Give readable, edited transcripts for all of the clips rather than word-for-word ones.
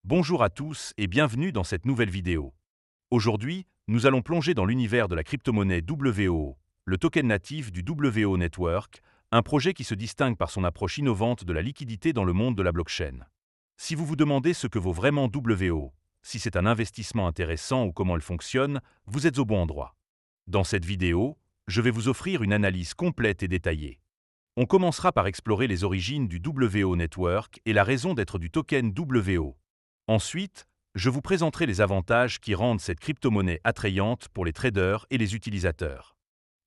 Bonjour à tous et bienvenue dans cette nouvelle vidéo. Aujourd'hui, nous allons plonger dans l'univers de la crypto-monnaie WO, le token natif du WO Network, un projet qui se distingue par son approche innovante de la liquidité dans le monde de la blockchain. Si vous vous demandez ce que vaut vraiment WO, si c'est un investissement intéressant ou comment elle fonctionne, vous êtes au bon endroit. Dans cette vidéo, je vais vous offrir une analyse complète et détaillée. On commencera par explorer les origines du WO Network et la raison d'être du token WO. Ensuite, je vous présenterai les avantages qui rendent cette crypto-monnaie attrayante pour les traders et les utilisateurs.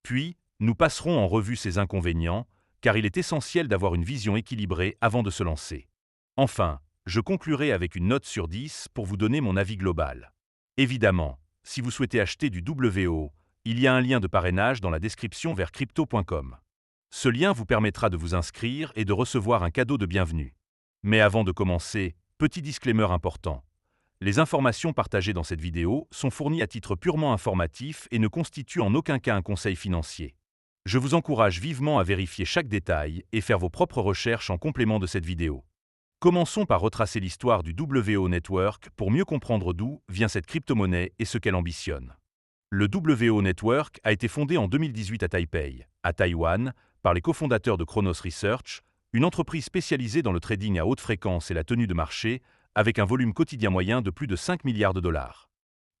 Puis, nous passerons en revue ses inconvénients, car il est essentiel d'avoir une vision équilibrée avant de se lancer. Enfin, je conclurai avec une note sur 10 pour vous donner mon avis global. Évidemment, si vous souhaitez acheter du WO, il y a un lien de parrainage dans la description vers crypto.com. Ce lien vous permettra de vous inscrire et de recevoir un cadeau de bienvenue. Mais avant de commencer, petit disclaimer important. Les informations partagées dans cette vidéo sont fournies à titre purement informatif et ne constituent en aucun cas un conseil financier. Je vous encourage vivement à vérifier chaque détail et faire vos propres recherches en complément de cette vidéo. Commençons par retracer l'histoire du WO Network pour mieux comprendre d'où vient cette crypto-monnaie et ce qu'elle ambitionne. Le WO Network a été fondé en 2018 à Taipei, à Taïwan, par les cofondateurs de Chronos Research, une entreprise spécialisée dans le trading à haute fréquence et la tenue de marché, avec un volume quotidien moyen de plus de 5 milliards de dollars.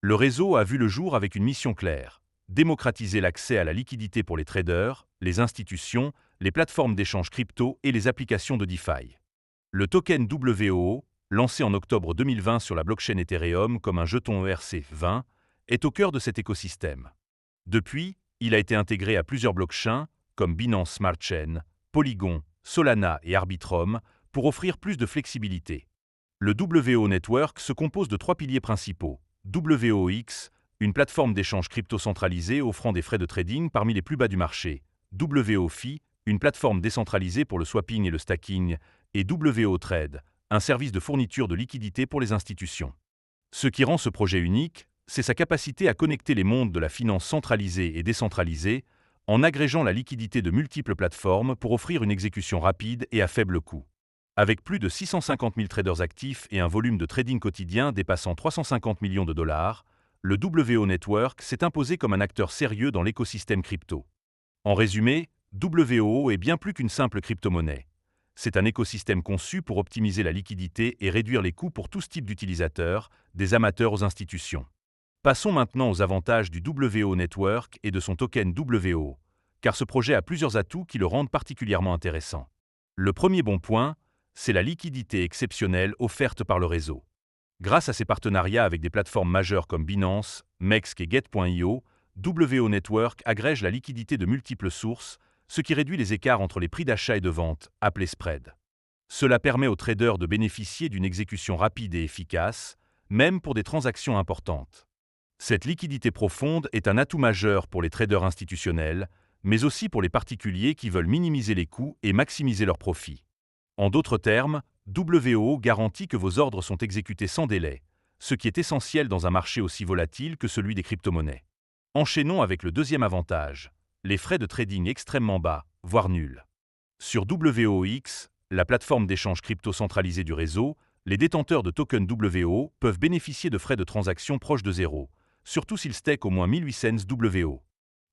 Le réseau a vu le jour avec une mission claire: démocratiser l'accès à la liquidité pour les traders, les institutions, les plateformes d'échange crypto et les applications de DeFi. Le token WO, lancé en octobre 2020 sur la blockchain Ethereum comme un jeton ERC20, est au cœur de cet écosystème. Depuis, il a été intégré à plusieurs blockchains comme Binance Smart Chain, Polygon, Solana et Arbitrum pour offrir plus de flexibilité. Le WO Network se compose de trois piliers principaux. WOX, une plateforme d'échange crypto centralisée offrant des frais de trading parmi les plus bas du marché. WOFI, une plateforme décentralisée pour le swapping et le stacking. Et WOTrade, un service de fourniture de liquidités pour les institutions. Ce qui rend ce projet unique, c'est sa capacité à connecter les mondes de la finance centralisée et décentralisée, en agrégeant la liquidité de multiples plateformes pour offrir une exécution rapide et à faible coût. Avec plus de 650 000 traders actifs et un volume de trading quotidien dépassant 350 millions de dollars, le WO Network s'est imposé comme un acteur sérieux dans l'écosystème crypto. En résumé, WO est bien plus qu'une simple crypto-monnaie. C'est un écosystème conçu pour optimiser la liquidité et réduire les coûts pour tous types d'utilisateurs, des amateurs aux institutions. Passons maintenant aux avantages du WO Network et de son token WO, car ce projet a plusieurs atouts qui le rendent particulièrement intéressant. Le premier bon point, c'est la liquidité exceptionnelle offerte par le réseau. Grâce à ses partenariats avec des plateformes majeures comme Binance, MEXC et Get.io, WO Network agrège la liquidité de multiples sources, ce qui réduit les écarts entre les prix d'achat et de vente, appelés spread. Cela permet aux traders de bénéficier d'une exécution rapide et efficace, même pour des transactions importantes. Cette liquidité profonde est un atout majeur pour les traders institutionnels, mais aussi pour les particuliers qui veulent minimiser les coûts et maximiser leurs profits. En d'autres termes, WO garantit que vos ordres sont exécutés sans délai, ce qui est essentiel dans un marché aussi volatile que celui des crypto-monnaies. Enchaînons avec le deuxième avantage: les frais de trading extrêmement bas, voire nuls. Sur WOX, la plateforme d'échange crypto centralisée du réseau, les détenteurs de tokens WO peuvent bénéficier de frais de transaction proches de zéro, surtout s'ils stackent au moins 1800 WO.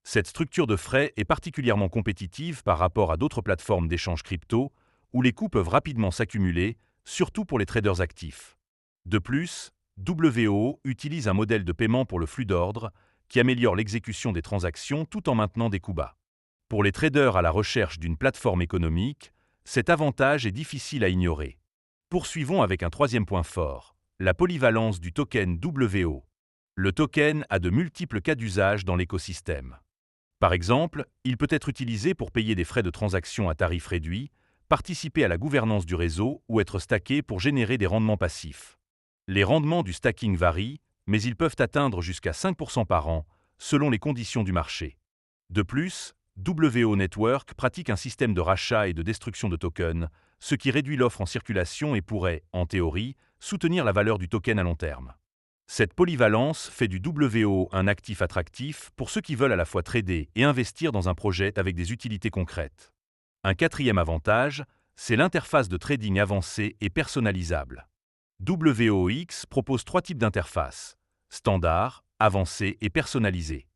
Cette structure de frais est particulièrement compétitive par rapport à d'autres plateformes d'échange crypto, où les coûts peuvent rapidement s'accumuler, surtout pour les traders actifs. De plus, WO utilise un modèle de paiement pour le flux d'ordre, qui améliore l'exécution des transactions tout en maintenant des coûts bas. Pour les traders à la recherche d'une plateforme économique, cet avantage est difficile à ignorer. Poursuivons avec un troisième point fort: la polyvalence du token WO. Le token a de multiples cas d'usage dans l'écosystème. Par exemple, il peut être utilisé pour payer des frais de transaction à tarif réduit, participer à la gouvernance du réseau ou être stacké pour générer des rendements passifs. Les rendements du stacking varient, mais ils peuvent atteindre jusqu'à 5% par an, selon les conditions du marché. De plus, WO Network pratique un système de rachat et de destruction de tokens, ce qui réduit l'offre en circulation et pourrait, en théorie, soutenir la valeur du token à long terme. Cette polyvalence fait du WO un actif attractif pour ceux qui veulent à la fois trader et investir dans un projet avec des utilités concrètes. Un quatrième avantage, c'est l'interface de trading avancée et personnalisable. WOX propose 3 types d'interfaces: standard, avancée et personnalisée.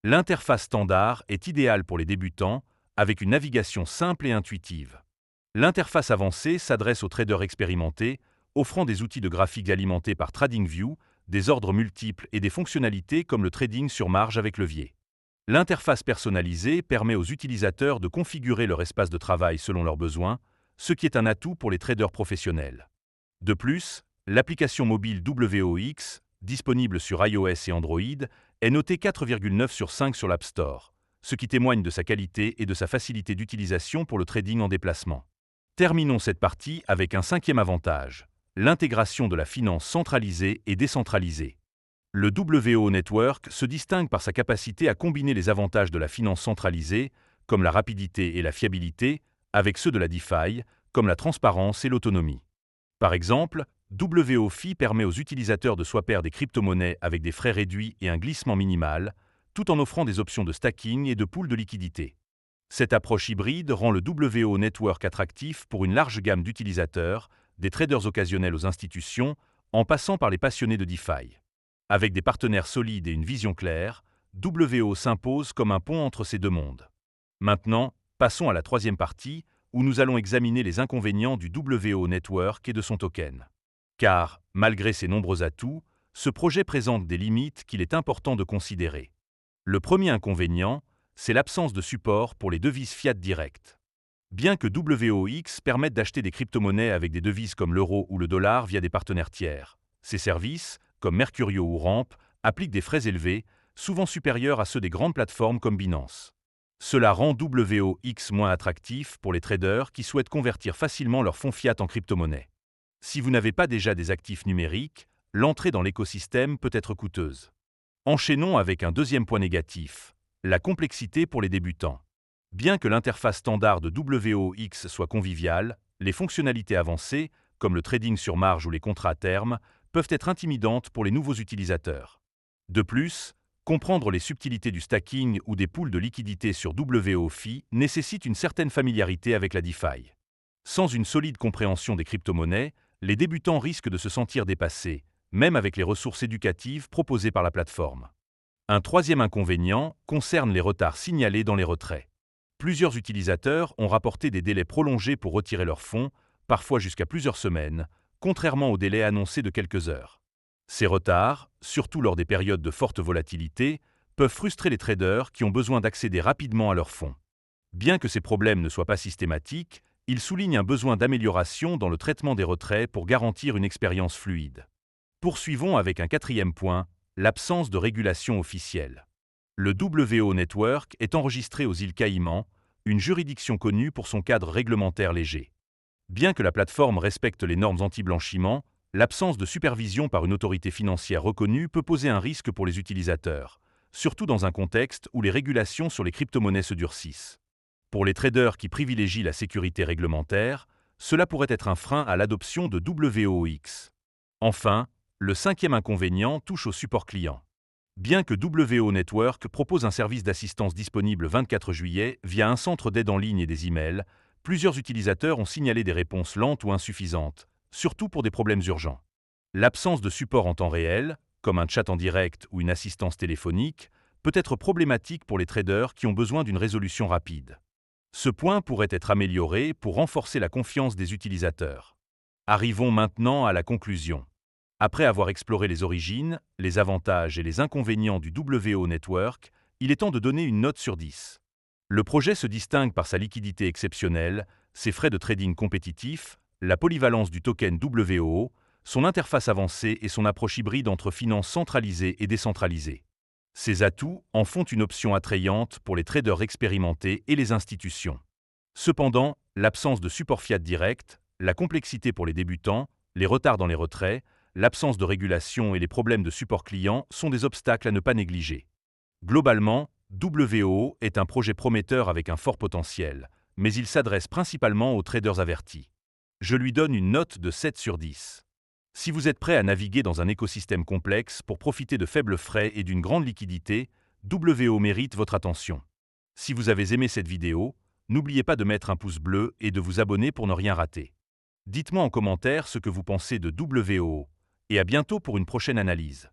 L'interface standard est idéale pour les débutants, avec une navigation simple et intuitive. L'interface avancée s'adresse aux traders expérimentés, offrant des outils de graphique alimentés par TradingView, des ordres multiples et des fonctionnalités comme le trading sur marge avec levier. L'interface personnalisée permet aux utilisateurs de configurer leur espace de travail selon leurs besoins, ce qui est un atout pour les traders professionnels. De plus, l'application mobile WOX, disponible sur iOS et Android, est notée 4,9 sur 5 sur l'App Store, ce qui témoigne de sa qualité et de sa facilité d'utilisation pour le trading en déplacement. Terminons cette partie avec un 5e avantage: l'intégration de la finance centralisée et décentralisée. Le WO Network se distingue par sa capacité à combiner les avantages de la finance centralisée, comme la rapidité et la fiabilité, avec ceux de la DeFi, comme la transparence et l'autonomie. Par exemple, WOFI permet aux utilisateurs de swapper des crypto-monnaies avec des frais réduits et un glissement minimal, tout en offrant des options de stacking et de pool de liquidités. Cette approche hybride rend le WO Network attractif pour une large gamme d'utilisateurs, des traders occasionnels aux institutions, en passant par les passionnés de DeFi. Avec des partenaires solides et une vision claire, WO s'impose comme un pont entre ces deux mondes. Maintenant, passons à la 3e partie, où nous allons examiner les inconvénients du WO Network et de son token. Car, malgré ses nombreux atouts, ce projet présente des limites qu'il est important de considérer. Le premier inconvénient, c'est l'absence de support pour les devises fiat directes. Bien que WOX permette d'acheter des crypto-monnaies avec des devises comme l'euro ou le dollar via des partenaires tiers, ces services, comme Mercurio ou Ramp, appliquent des frais élevés, souvent supérieurs à ceux des grandes plateformes comme Binance. Cela rend WOX moins attractif pour les traders qui souhaitent convertir facilement leurs fonds fiat en crypto-monnaie. Si vous n'avez pas déjà des actifs numériques, l'entrée dans l'écosystème peut être coûteuse. Enchaînons avec un deuxième point négatif: la complexité pour les débutants. Bien que l'interface standard de WOX soit conviviale, les fonctionnalités avancées, comme le trading sur marge ou les contrats à terme, peuvent être intimidantes pour les nouveaux utilisateurs. De plus, comprendre les subtilités du stacking ou des pools de liquidités sur WOFI nécessite une certaine familiarité avec la DeFi. Sans une solide compréhension des crypto-monnaies, les débutants risquent de se sentir dépassés, même avec les ressources éducatives proposées par la plateforme. Un 3e inconvénient concerne les retards signalés dans les retraits. Plusieurs utilisateurs ont rapporté des délais prolongés pour retirer leurs fonds, parfois jusqu'à plusieurs semaines, contrairement aux délais annoncés de quelques heures. Ces retards, surtout lors des périodes de forte volatilité, peuvent frustrer les traders qui ont besoin d'accéder rapidement à leurs fonds. Bien que ces problèmes ne soient pas systématiques, ils soulignent un besoin d'amélioration dans le traitement des retraits pour garantir une expérience fluide. Poursuivons avec un 4e point: l'absence de régulation officielle. Le WO Network est enregistré aux îles Caïmans, une juridiction connue pour son cadre réglementaire léger. Bien que la plateforme respecte les normes anti-blanchiment, l'absence de supervision par une autorité financière reconnue peut poser un risque pour les utilisateurs, surtout dans un contexte où les régulations sur les crypto-monnaies se durcissent. Pour les traders qui privilégient la sécurité réglementaire, cela pourrait être un frein à l'adoption de WOX. Enfin, le 5e inconvénient touche au support client. Bien que WO Network propose un service d'assistance disponible 24 juillet via un centre d'aide en ligne et des emails, plusieurs utilisateurs ont signalé des réponses lentes ou insuffisantes, surtout pour des problèmes urgents. L'absence de support en temps réel, comme un chat en direct ou une assistance téléphonique, peut être problématique pour les traders qui ont besoin d'une résolution rapide. Ce point pourrait être amélioré pour renforcer la confiance des utilisateurs. Arrivons maintenant à la conclusion. Après avoir exploré les origines, les avantages et les inconvénients du WO Network, il est temps de donner une note sur 10. Le projet se distingue par sa liquidité exceptionnelle, ses frais de trading compétitifs, la polyvalence du token WO, son interface avancée et son approche hybride entre finances centralisées et décentralisées. Ces atouts en font une option attrayante pour les traders expérimentés et les institutions. Cependant, l'absence de support fiat direct, la complexité pour les débutants, les retards dans les retraits, l'absence de régulation et les problèmes de support client sont des obstacles à ne pas négliger. Globalement, WO est un projet prometteur avec un fort potentiel, mais il s'adresse principalement aux traders avertis. Je lui donne une note de 7 sur 10. Si vous êtes prêt à naviguer dans un écosystème complexe pour profiter de faibles frais et d'une grande liquidité, WO mérite votre attention. Si vous avez aimé cette vidéo, n'oubliez pas de mettre un pouce bleu et de vous abonner pour ne rien rater. Dites-moi en commentaire ce que vous pensez de WOO, et à bientôt pour une prochaine analyse.